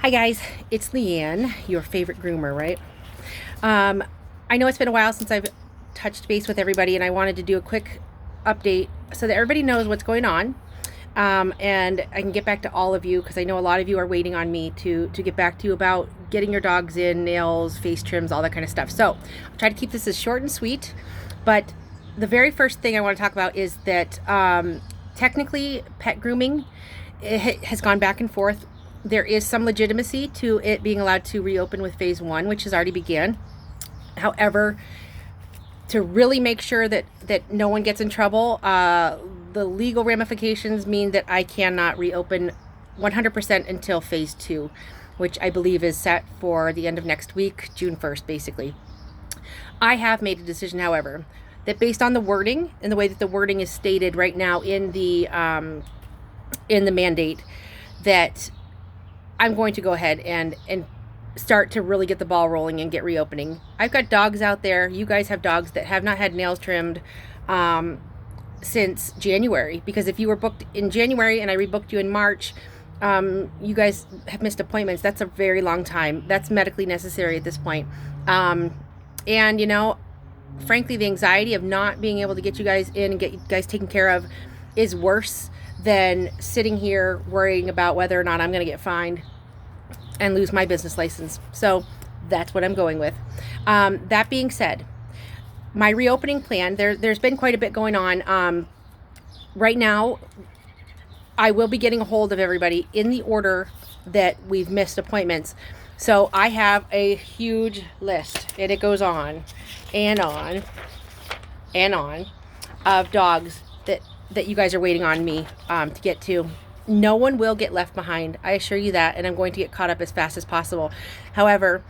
Hi guys, it's Leanne, your favorite groomer, right? Um, I know it's been a while since I've touched base with everybody, and I wanted to do a quick update so that everybody knows what's going on, and I can get back to all of you because I know a lot of you are waiting on me to get back to you about getting your dogs in, nails, face trims, all that kind of stuff. So I'll try to keep this as short and sweet, but the very first thing I want to talk about is that technically pet grooming has gone back and forth. There is some legitimacy to it being allowed to reopen with phase one, which has already began. However, to really make sure that no one gets in trouble, the legal ramifications mean that I cannot reopen 100% until phase two, which I believe is set for the end of next week, June 1st, basically. I have made a decision, however, that based on the wording and the way that the wording is stated right now in the mandate, that I'm going to go ahead and start to really get the ball rolling and get reopening. I've got dogs out there. You guys have dogs that have not had nails trimmed since January, because if you were booked in January and I rebooked you in March, you guys have missed appointments. That's a very long time. That's medically necessary at this point. And frankly, the anxiety of not being able to get you guys in and get you guys taken care of is worse than sitting here worrying about whether or not I'm going to get fined and lose my business license. So that's what I'm going with. That being said, my reopening plan, there's been quite a bit going on. Right now, I will be getting a hold of everybody in the order that we've missed appointments. So I have a huge list, and it goes on and on and on of dogs that you guys are waiting on me to get to. No one will get left behind. I assure you that, and I'm going to get caught up as fast as possible. However,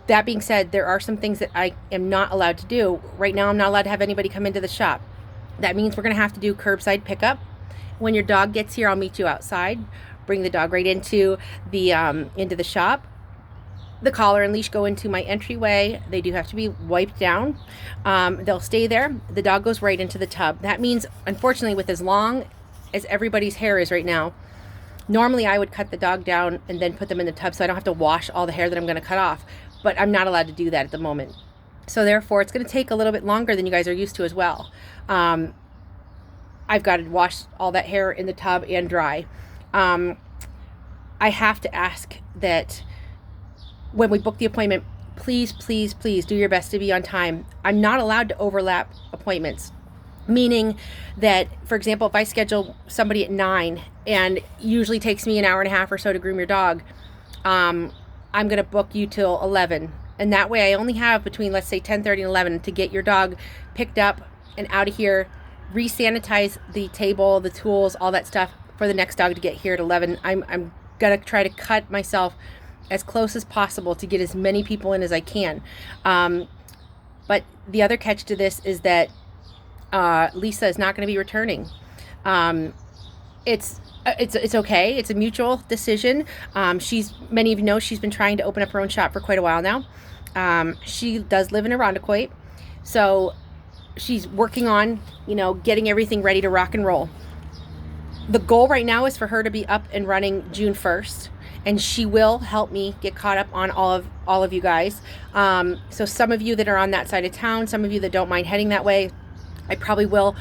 that being said, there are some things that I am not allowed to do. Right now, I'm not allowed to have anybody come into the shop. That means we're going to have to do curbside pickup. When your dog gets here, I'll meet you outside. Bring the dog right into the shop. The collar and leash go into my entryway. They do have to be wiped down. They'll stay there. The dog goes right into the tub. That means, unfortunately, with as long as everybody's hair is right now, normally I would cut the dog down and then put them in the tub so I don't have to wash all the hair that I'm going to cut off. But I'm not allowed to do that at the moment. So therefore, it's going to take a little bit longer than you guys are used to as well. I've got to wash all that hair in the tub and dry. I have to ask that when we book the appointment, please, please, please do your best to be on time. I'm not allowed to overlap appointments, meaning that, for example, if I schedule somebody at 9 and usually takes me an hour and a half or so to groom your dog, I'm going to book you till 11. And that way I only have between, let's say, 10:30 and 11 to get your dog picked up and out of here, re-sanitize the table, the tools, all that stuff for the next dog to get here at 11. I'm going to try to cut myself as close as possible to get as many people in as I can. But the other catch to this is that Lisa is not going to be returning. It's okay. It's a mutual decision. Many of you know, she's been trying to open up her own shop for quite a while now. She does live in Irondequoit, so she's working on, getting everything ready to rock and roll. The goal right now is for her to be up and running June 1st. And she will help me get caught up on all of you guys. So some of you that are on that side of town, some of you that don't mind heading that way, I probably will.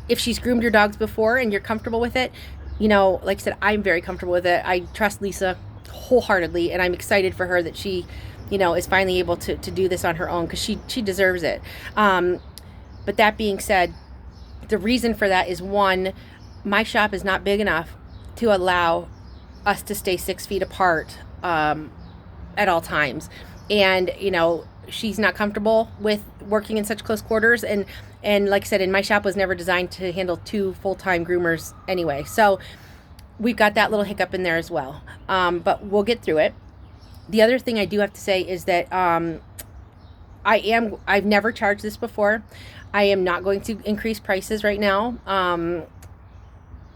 If she's groomed your dogs before and you're comfortable with it, like I said, I'm very comfortable with it. I trust Lisa wholeheartedly, and I'm excited for her that she, is finally able to do this on her own, because she deserves it. But that being said, the reason for that is, one, my shop is not big enough to allow us to stay 6 feet apart at all times, and she's not comfortable with working in such close quarters, and like I said, my shop was never designed to handle 2 full-time groomers anyway, so we've got that little hiccup in there as well, but we'll get through it. The other thing I do have to say is that I've never charged this before. I am not going to increase prices right now.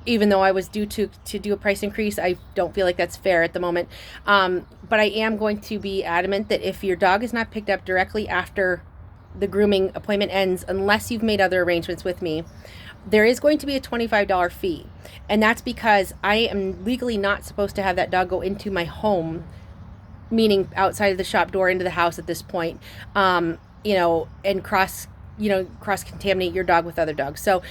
Even though I was due to do a price increase, I don't feel like that's fair at the moment. But I am going to be adamant that if your dog is not picked up directly after the grooming appointment ends, unless you've made other arrangements with me, there is going to be a $25 fee. And that's because I am legally not supposed to have that dog go into my home, meaning outside of the shop door into the house at this point, and cross contaminate your dog with other dogs. So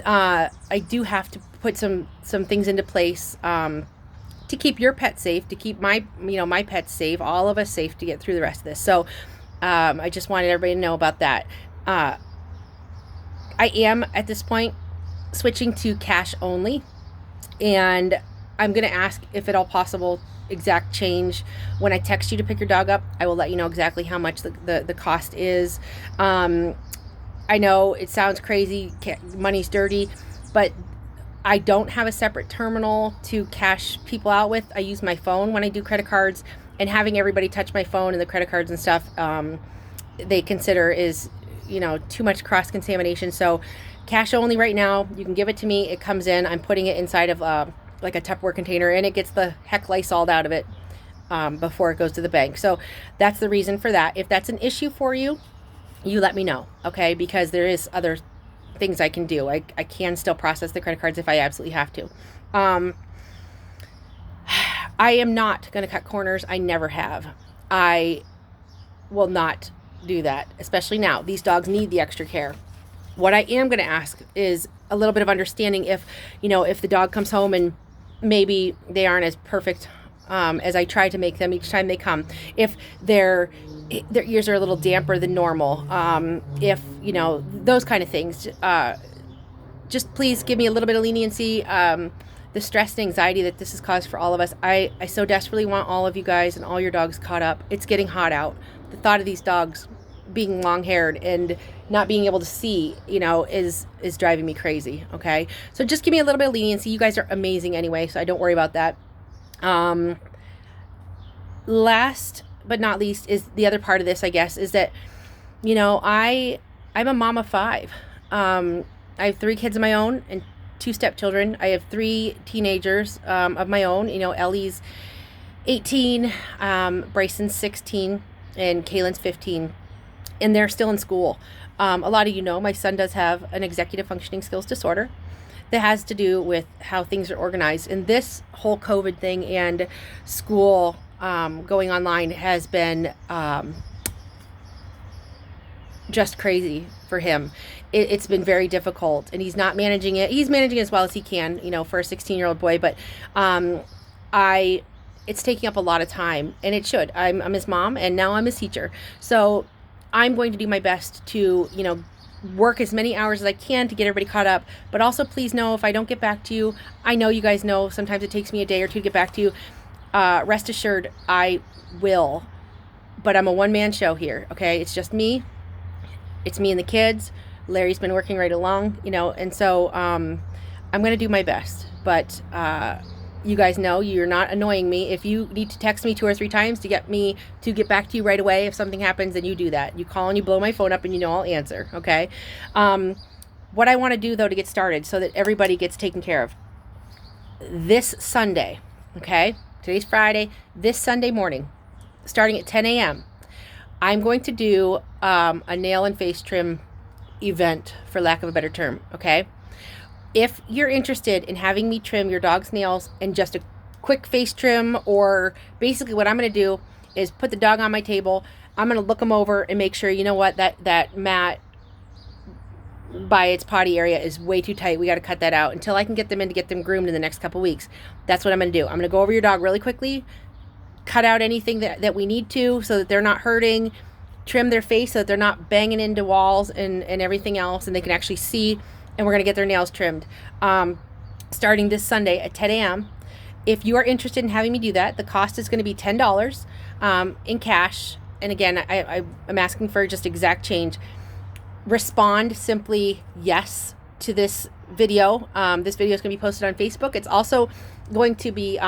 I do have to put some things into place to keep your pet safe, to keep my pets safe, all of us safe, to get through the rest of this. So I just wanted everybody to know about that. I am at this point switching to cash only, and I'm going to ask, if at all possible, exact change. When I text you to pick your dog up, I will let you know exactly how much the cost is. I know it sounds crazy, money's dirty, but I don't have a separate terminal to cash people out with. I use my phone when I do credit cards, and having everybody touch my phone and the credit cards and stuff, they consider is, too much cross-contamination. So cash only right now. You can give it to me. It comes in. I'm putting it inside of like a Tupperware container, and it gets the heck Lysol'd out of it before it goes to the bank. So that's the reason for that. If that's an issue for you, you let me know, okay? Because there is other things I can do. I can still process the credit cards if I absolutely have to. I am not going to cut corners. I never have. I will not do that, especially now. These dogs need the extra care. What I am going to ask is a little bit of understanding if the dog comes home and maybe they aren't as perfect as I try to make them each time they come. If their ears are a little damper than normal, if those kind of things, just please give me a little bit of leniency. The stress and anxiety that this has caused for all of us, I so desperately want all of you guys and all your dogs caught up. It's getting hot out. The thought of these dogs being long-haired and not being able to see, is driving me crazy. Okay, so just give me a little bit of leniency. You guys are amazing anyway, so I don't worry about that. Last but not least is the other part of this, I guess, is that I'm a mom of 5. I have 3 kids of my own and 2 stepchildren. I have 3 teenagers of my own. Ellie's 18, Bryson's 16, and Kaylin's 15, and they're still in school. A lot of my son does have an executive functioning skills disorder that has to do with how things are organized. And this whole COVID thing and school going online has been just crazy for him. It's been very difficult, and he's not managing it. He's managing as well as he can, for a 16-year-old boy, but it's taking up a lot of time, and it should. I'm his mom, and now I'm his teacher. So I'm going to do my best to, work as many hours as I can to get everybody caught up. But also, please know, if I don't get back to you, I know you guys know sometimes it takes me a day or 2 to get back to you. Rest assured, I will. But I'm a one-man show here, okay? It's just me. It's me and the kids. Larry's been working right along, and so I'm going to do my best. But you guys know you're not annoying me. If you need to text me 2 or 3 times to get me to get back to you right away, if something happens, then you do that. You call and you blow my phone up, and I'll answer, okay? What I want to do, though, to get started so that everybody gets taken care of, this Sunday, okay? Today's Friday. This Sunday morning, starting at 10 a.m., I'm going to do a nail and face trim event, for lack of a better term, okay? If you're interested in having me trim your dog's nails and just a quick face trim, or basically what I'm going to do is put the dog on my table, I'm going to look him over and make sure, that mat by its potty area is way too tight. We got to cut that out until I can get them in to get them groomed in the next couple weeks. That's what I'm going to do. I'm going to go over your dog really quickly, cut out anything that we need to so that they're not hurting, trim their face so that they're not banging into walls and everything else, and they can actually see, and we're going to get their nails trimmed starting this Sunday at 10 a.m. If you are interested in having me do that, the cost is going to be $10 in cash. And again, I'm asking for just exact change. Respond simply yes to this video. This video is going to be posted on Facebook. It's also going to be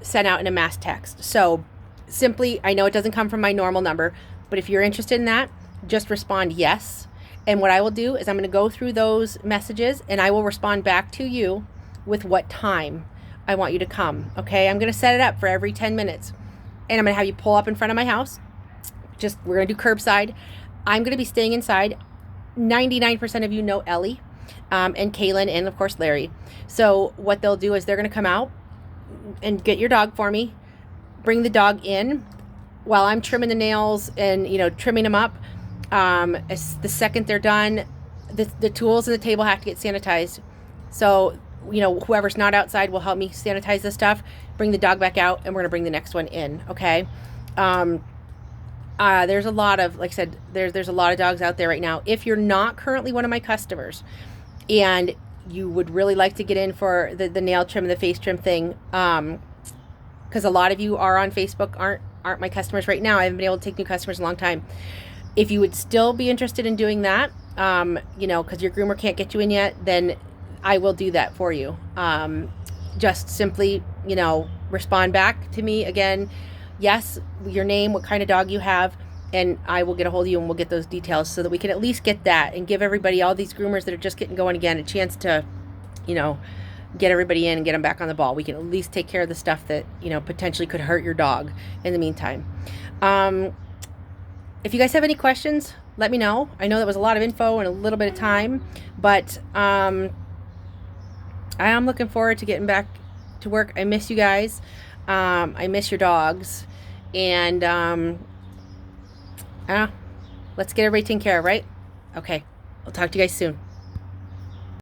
sent out in a mass text. So simply, I know it doesn't come from my normal number, but if you're interested in that, just respond yes. And what I will do is I'm going to go through those messages, and I will respond back to you with what time I want you to come. Okay, I'm going to set it up for every 10 minutes, and I'm going to have you pull up in front of my house. We're going to do curbside. I'm going to be staying inside. 99% of you know Ellie. and Kaylin, and of course Larry. So what they'll do is they're going to come out and get your dog for me, bring the dog in while I'm trimming the nails and, you know, trimming them up. As the second they're done, the tools and the table have to get sanitized. So, you know, whoever's not outside will help me sanitize the stuff, bring the dog back out, and we're going to bring the next one in. Okay. There's a lot of, like I said, there's a lot of dogs out there right now. If you're not currently one of my customers and you would really like to get in for the nail trim and the face trim thing, because a lot of you are on Facebook, aren't my customers right now. I haven't been able to take new customers in a long time. If you would still be interested in doing that, you know, because your groomer can't get you in yet, then I will do that for you. Just simply, you know, respond back to me again. Yes, your name, what kind of dog you have, and I will get a hold of you and we'll get those details so that we can at least get that and give everybody, all these groomers that are just getting going again, a chance to, you know, get everybody in and get them back on the ball. We can at least take care of the stuff that, you know, potentially could hurt your dog in the meantime. If you guys have any questions, let me know. I know that was a lot of info and a little bit of time, but I am looking forward to getting back to work. I miss you guys. I miss your dogs. And let's get everything taken care of, right? Okay. I'll talk to you guys soon.